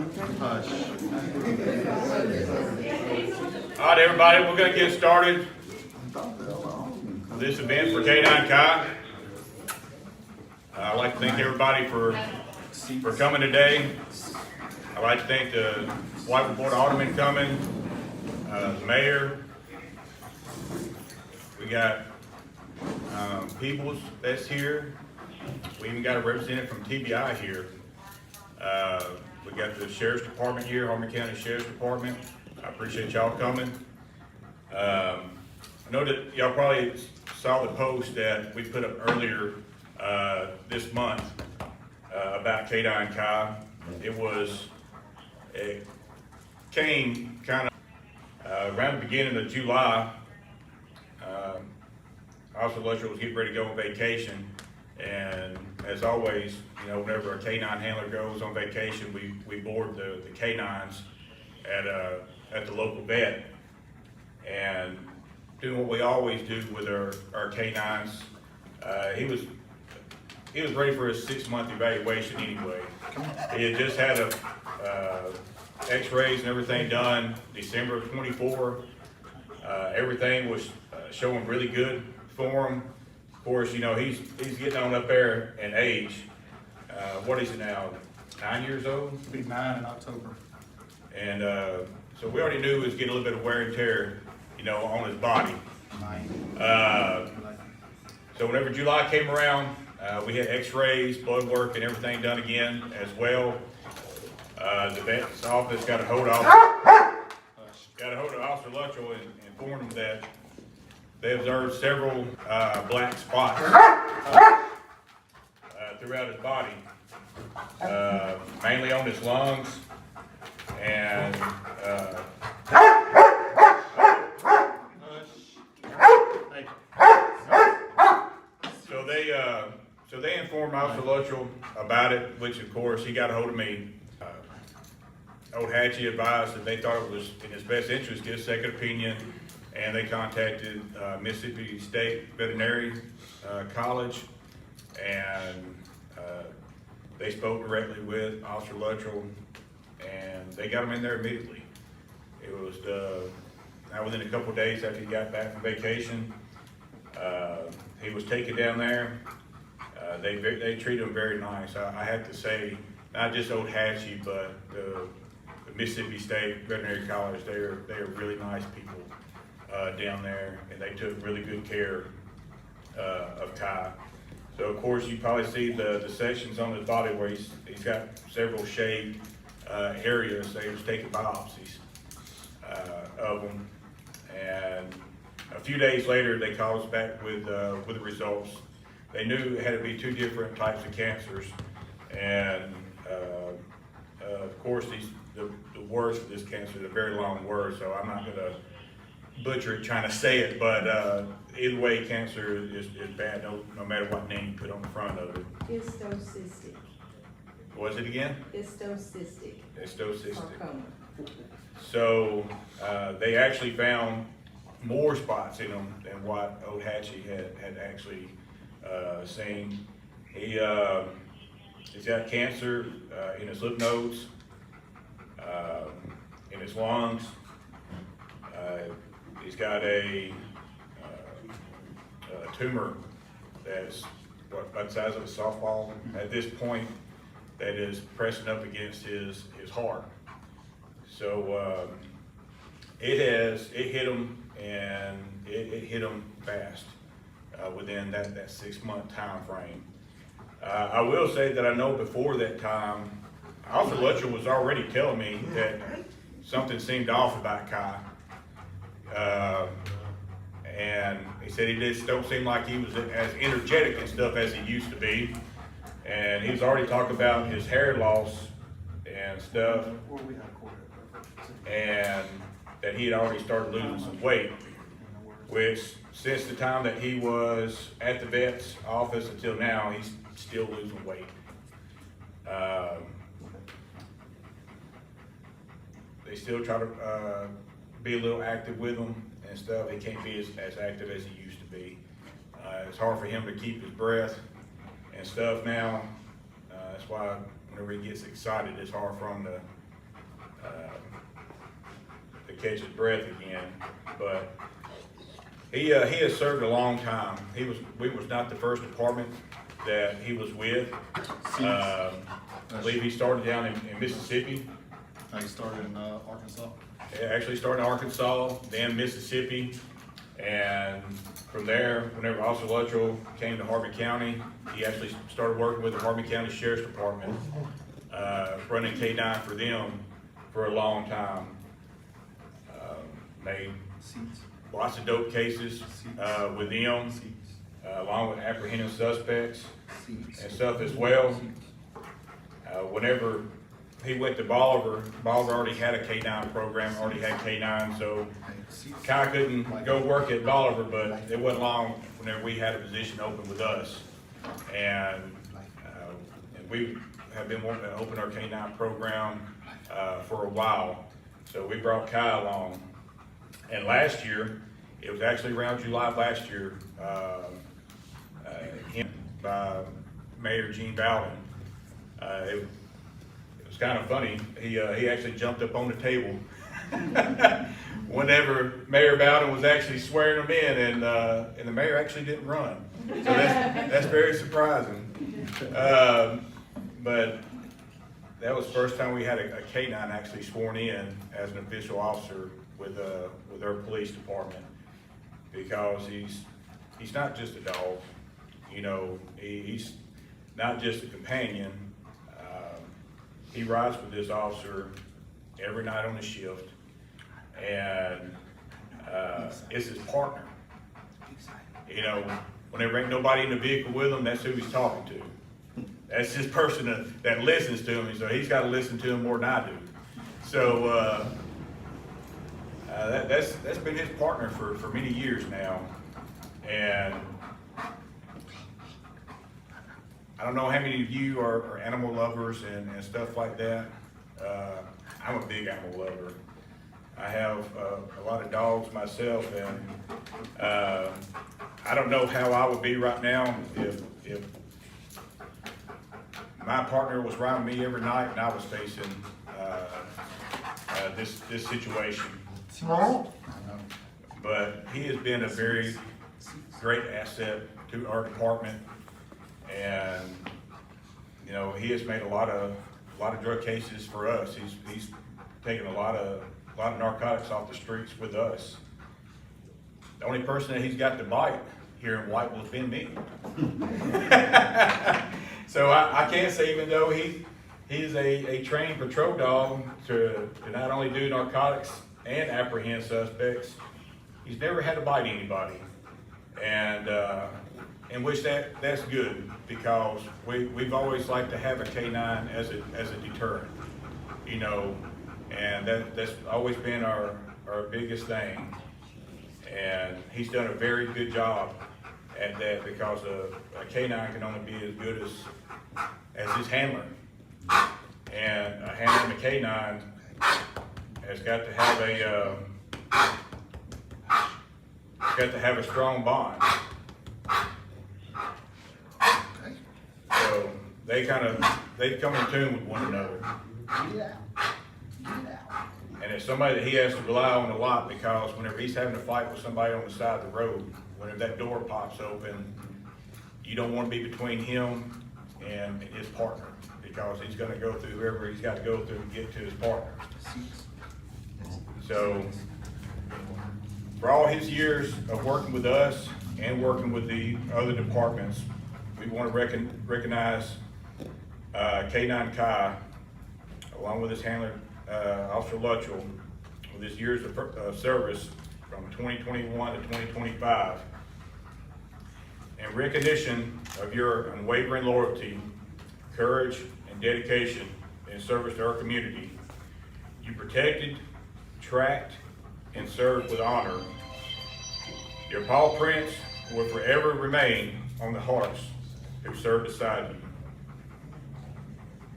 All right, everybody, we're going to get started with this event for K-9 Chi. I'd like to thank everybody for coming today. I'd like to thank the White Board of Aldermen coming, the mayor. We got Peoples that's here. We even got a representative from TBI here. We got the Sheriff's Department here, Harmon County Sheriff's Department. I appreciate y'all coming. I know that y'all probably saw the post that we put up earlier this month about K-9 Chi. It came kind of around the beginning of July. Officer Luttrell was getting ready to go on vacation, and as always, you know, whenever a K-9 handler goes on vacation, we board the K-9s at the local vet, and doing what we always do with our K-9s. He was ready for his 6-month evaluation anyway. He had just had x-rays and everything done December of 24. Everything was showing really good for him. Of course, you know, he's getting on up there in age. What is he now, 9 years old? He'll be 9 in October. And so we already knew he was getting a little bit of wear and tear, you know, on his body. So whenever July came around, we had x-rays, blood work, and everything done again as well. The vet's office got a hold of Officer Luttrell and informed him that they observed several black spots throughout his body, mainly on his lungs, and so they informed Officer Luttrell about it, which of course he got a hold of me. Old Hatchie advised that they thought it was in his best interest to get a second opinion, and they contacted Mississippi State Veterinary College, and they spoke directly with Officer Luttrell, and they got him in there immediately. It was now within a couple of days after he got back from vacation. He was taken down there. They treated him very nice. I have to say, not just Old Hatchie, but the Mississippi State Veterinary College. They are really nice people down there, and they took really good care of Ty. So of course you probably see the sections on his body where he's got several shaved areas. They was taking biopsies of them, and a few days later they called us back with the results. They knew it had to be 2 different types of cancers, and of course the words for this cancer is a very long word, so I'm not going to butcher it trying to say it, but either way, cancer is bad, no matter what name you put on the front of it. Histocystic. What was it again? Histocystic. Histocystic. Sarcoma. So they actually found more spots in him than what Old Hatchie had actually seen. He's got cancer in his lymph nodes, in his lungs. He's got a tumor that's about the size of a softball at this point that is pressing up against his heart. So it hit him, and it hit him fast within that 6-month time frame. I will say that I know before that time, Officer Luttrell was already telling me that something seemed off about Kai. And he said he just don't seem like he was as energetic and stuff as he used to be. And he was already talking about his hair loss and stuff, and that he had already started losing some weight, which since the time that he was at the vet's office until now, he's still losing weight. They still try to be a little active with him and stuff. He can't be as active as he used to be. It's hard for him to keep his breath and stuff now. That's why whenever he gets excited, it's hard for him to catch his breath again. But he has served a long time. We was not the first department that he was with. I believe he started down in Mississippi. He started in Arkansas. He actually started in Arkansas, then Mississippi, and from there, whenever Officer Luttrell came to Harvey County, he actually started working with the Harvey County Sheriff's Department, running K-9 for them for a long time. Made lots of dope cases with them, along with apprehending suspects and stuff as well. Whenever he went to Bolivar already had a K-9 program, already had K-9, so Kai couldn't go work at Bolivar, but it wasn't long whenever we had a position open with us. And we have been wanting to open our K-9 program for a while, so we brought Kai along. And last year, it was actually around July of last year, by Mayor Gene Bowden. It was kind of funny. He actually jumped up on the table whenever Mayor Bowden was actually swearing him in, and the mayor actually didn't run. So that's very surprising. But that was the first time we had a K-9 actually sworn in as an official officer with our police department, because he's not just a dog, you know, he's not just a companion. He rides with this officer every night on the shift, and it's his partner. You know, whenever ain't nobody in the vehicle with him, that's who he's talking to. That's his person that listens to him, so he's got to listen to him more than I do. So that's been his partner for many years now, and I don't know how many of you are animal lovers and stuff like that. I'm a big animal lover. I have a lot of dogs myself, and I don't know how I would be right now if my partner was riding me every night and I was facing this situation. But he has been a very great asset to our department, and you know, he has made a lot of drug cases for us. He's taken a lot of narcotics off the streets with us. The only person that he's got to bite here in Whiteville has been me. So I can't say, even though he's a trained patrol dog to not only do narcotics and apprehend suspects, he's never had to bite anybody, and which that's good, because we've always liked to have a K-9 as a deterrent, you know, and that's always been our biggest thing. And he's done a very good job at that, because a K-9 can only be as good as his handler. And a handler and a K-9 has got to have a strong bond. So they come in tune with one another. And it's somebody that he has to rely on a lot, because whenever he's having a fight with somebody on the side of the road, whenever that door pops open, you don't want to be between him and his partner, because he's going to go through whoever he's got to go through to get to his partner. So for all his years of working with us and working with the other departments, we want to recognize K-9 Kai, along with his handler, Officer Luttrell, with his years of service from 2021 to 2025. In recognition of your unwavering loyalty, courage, and dedication in service to our community, you protected, tracked, and served with honor. Your paw prints will forever remain on the hearts who served beside you.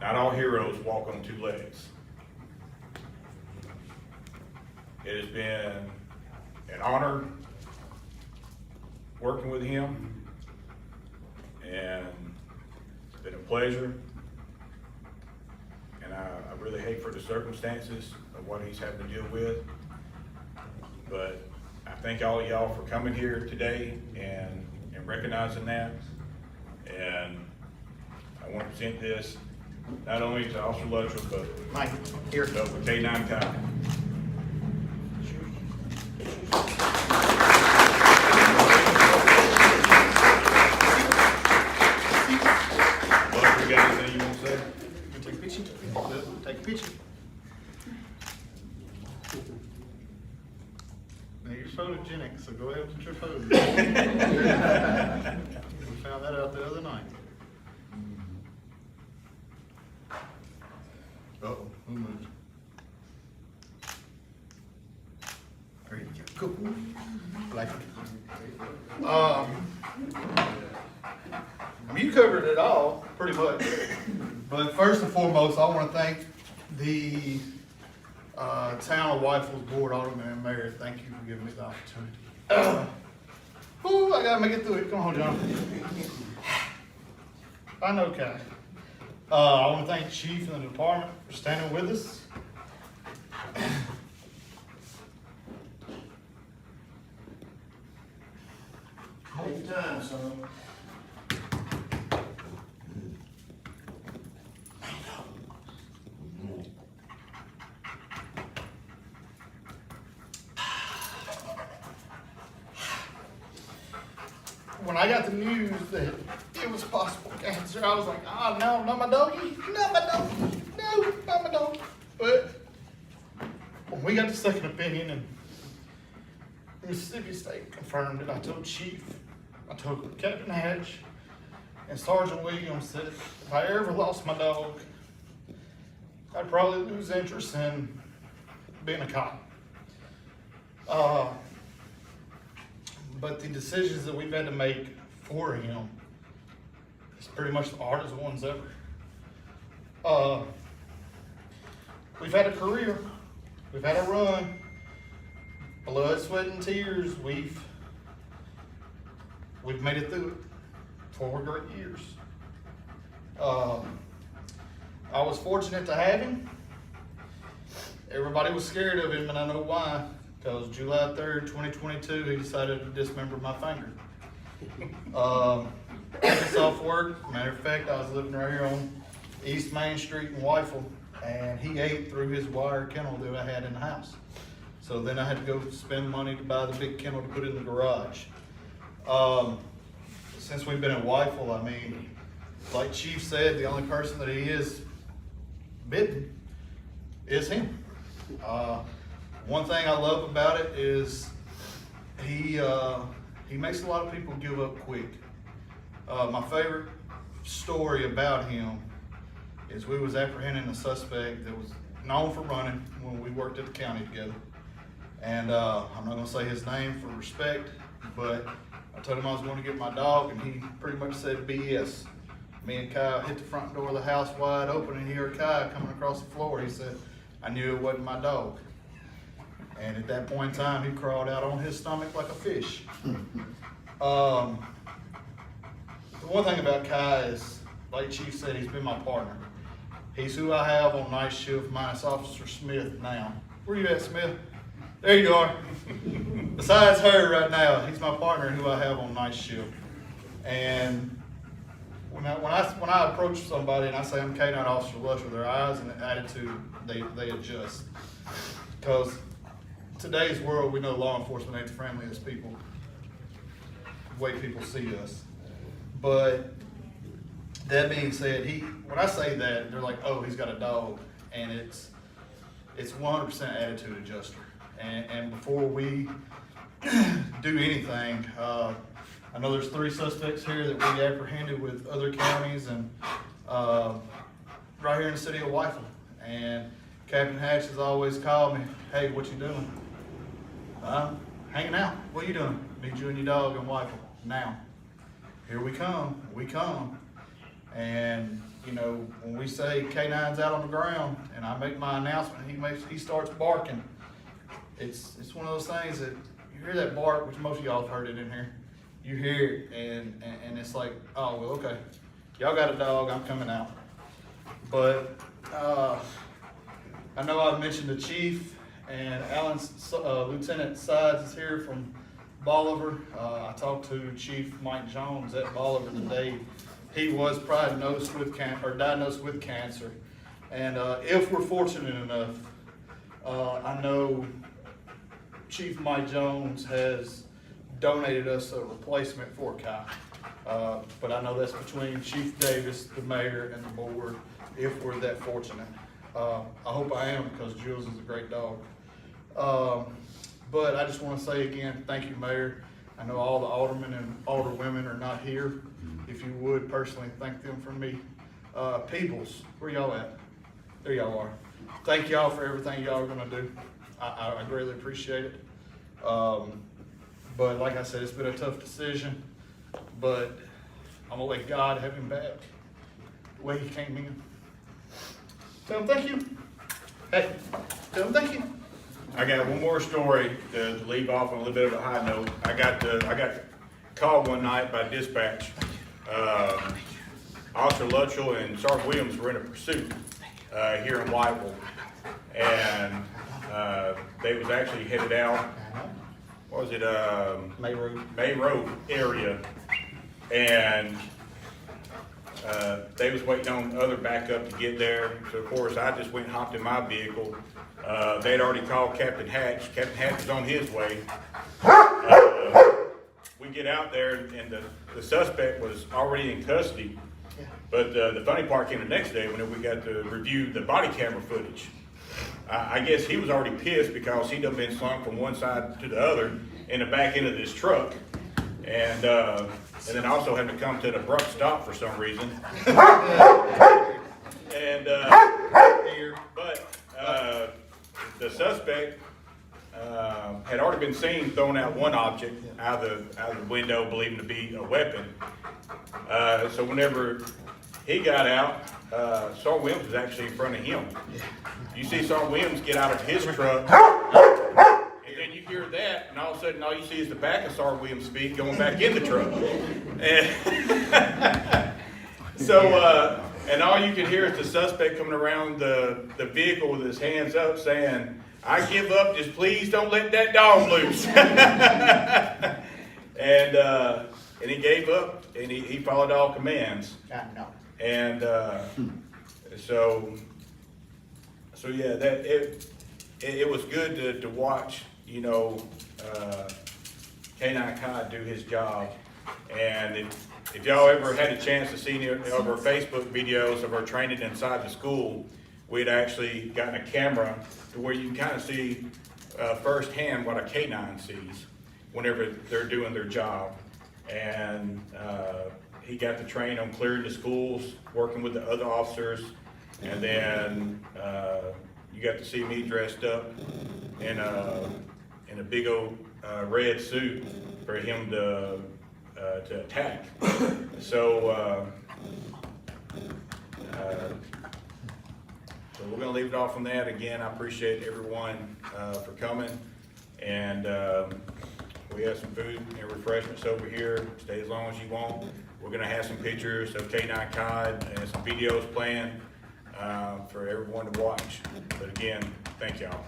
Not all heroes walk on two legs. It has been an honor working with him, and it's been a pleasure. And I really hate for the circumstances of what he's having to deal with. But I thank all of y'all for coming here today and recognizing that. And I want to present this not only to Officer Luttrell, but Mike, here. for K-9 County. Luttrell, you got anything you want to say? You take a picture? Take a picture. Now you're photogenic, so go ahead with your photo. We found that out the other night. Uh-oh, who moved? There you go. Cool. Like it. You covered it all, pretty much. But first and foremost, I want to thank the Town of Whitefield's Board, Alderman and Mayor. Thank you for giving me the opportunity. I gotta make it through it. Come on, John. I know, Kai. I want to thank the Chief and the department for standing with us. Take your time, son. When I got the news that it was possible cancer, I was like, oh no, not my doggy, not my doggy, no, not my dog. But when we got the second opinion and Mississippi State confirmed it, I told Chief, I told Captain Hatch, and Sergeant Williams that if I ever lost my dog, I'd probably lose interest in being a cop. But the decisions that we've had to make for him is pretty much the hardest ones ever. We've had a career, we've had a run, blood, sweat, and tears. We've made it through it. 4 great years. I was fortunate to have him. Everybody was scared of him, and I know why. Because July 3rd, 2022, he decided to dismember my finger. I was off work. Matter of fact, I was living right here on East Main Street in Whiteford, and he ate through his wire kennel that I had in the house. So then I had to go spend money to buy the big kennel to put in the garage. Since we've been in Whiteford, I mean, like Chief said, the only person that he is bitten is him. One thing I love about it is he makes a lot of people give up quick. My favorite story about him is we was apprehending a suspect that was known for running when we worked at the county together. And I'm not gonna say his name for respect, but I told him I was going to get my dog, and he pretty much said BS. Me and Kyle hit the front door of the house wide open, and he heard Kyle coming across the floor. He said, I knew it wasn't my dog. And at that point in time, he crawled out on his stomach like a fish. The one thing about Kai is, like Chief said, he's been my partner. He's who I have on night shift minus Officer Smith now. Where you at, Smith? There you are. Besides her right now, he's my partner who I have on night shift. And when I approach somebody and I say I'm K-9 Officer Luttrell, their eyes and attitude, they adjust. Because today's world, we know law enforcement ain't the friendliest people, the way people see us. But that being said, when I say that, they're like, oh, he's got a dog. And it's 100% attitude adjuster. And before we do anything, I know there's 3 suspects here that we apprehended with other counties and right here in the city of Whiteford. And Captain Hatch has always called me, hey, what you doing? Hanging out. What you doing? Need you and your dog in Whiteford. Now, here we come. And you know, when we say K-9's out on the ground and I make my announcement, he starts barking. It's one of those things that you hear that bark, which most of y'all have heard it in here. You hear it and it's like, oh, well, okay. Y'all got a dog, I'm coming out. But I know I've mentioned the chief, and Lieutenant Sides is here from Bolivar. I talked to Chief Mike Jones at Bolivar today. He was diagnosed with cancer. And if we're fortunate enough, I know Chief Mike Jones has donated us a replacement for Kai. But I know that's between Chief Davis, the mayor, and the board, if we're that fortunate. I hope I am, because Jules is a great dog. But I just want to say again, thank you, Mayor. I know all the aldermen and alderwomen are not here. If you would personally thank them for me. Peoples, where y'all at? There y'all are. Thank y'all for everything y'all are gonna do. I greatly appreciate it. But like I said, it's been a tough decision, but I'm gonna let God have him back the way he came in. Tell him thank you. Hey, tell him thank you. I got one more story to leave off on a little bit of a high note. I got called one night by dispatch. Officer Luttrell and Sergeant Williams were in a pursuit here in Whiteville, and they was actually headed out. What was it? May Road area, and they was waiting on other backup to get there. So of course I just went and hopped in my vehicle. They'd already called Captain Hatch. Captain Hatch was on his way. We get out there, and the suspect was already in custody. But the funny part came the next day when we got to review the body camera footage. I guess he was already pissed because he'd done been slung from one side to the other in the back end of this truck. And then also had to come to an abrupt stop for some reason. And the suspect had already been seen throwing out one object out of the window, believing to be a weapon. So whenever he got out, Sergeant Williams was actually in front of him. You see Sergeant Williams get out of his truck, and then you hear that, and all of a sudden all you see is the back of Sergeant Williams' feet going back in the truck. And so, and all you can hear is the suspect coming around the vehicle with his hands up saying, "I give up, just please don't let that dog loose." And he gave up, and he followed all commands. And so yeah, that it was good to watch, you know, K-9 Kai do his job. And if y'all ever had a chance to see any of our Facebook videos of our training inside the school, we'd actually gotten a camera to where you can kind of see firsthand what a K-9 sees whenever they're doing their job. And he got to train on clearing the schools, working with the other officers, and then you got to see me dressed up in a big old red suit for him to attack. So we're gonna leave it off from that. Again, I appreciate everyone for coming, and we have some food and refreshments over here. Stay as long as you want. We're gonna have some pictures of K-9 Kai and some videos planned for everyone to watch. But again, thank y'all.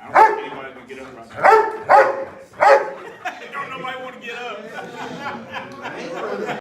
I don't think anybody's gonna get up right now. Don't nobody want to get up.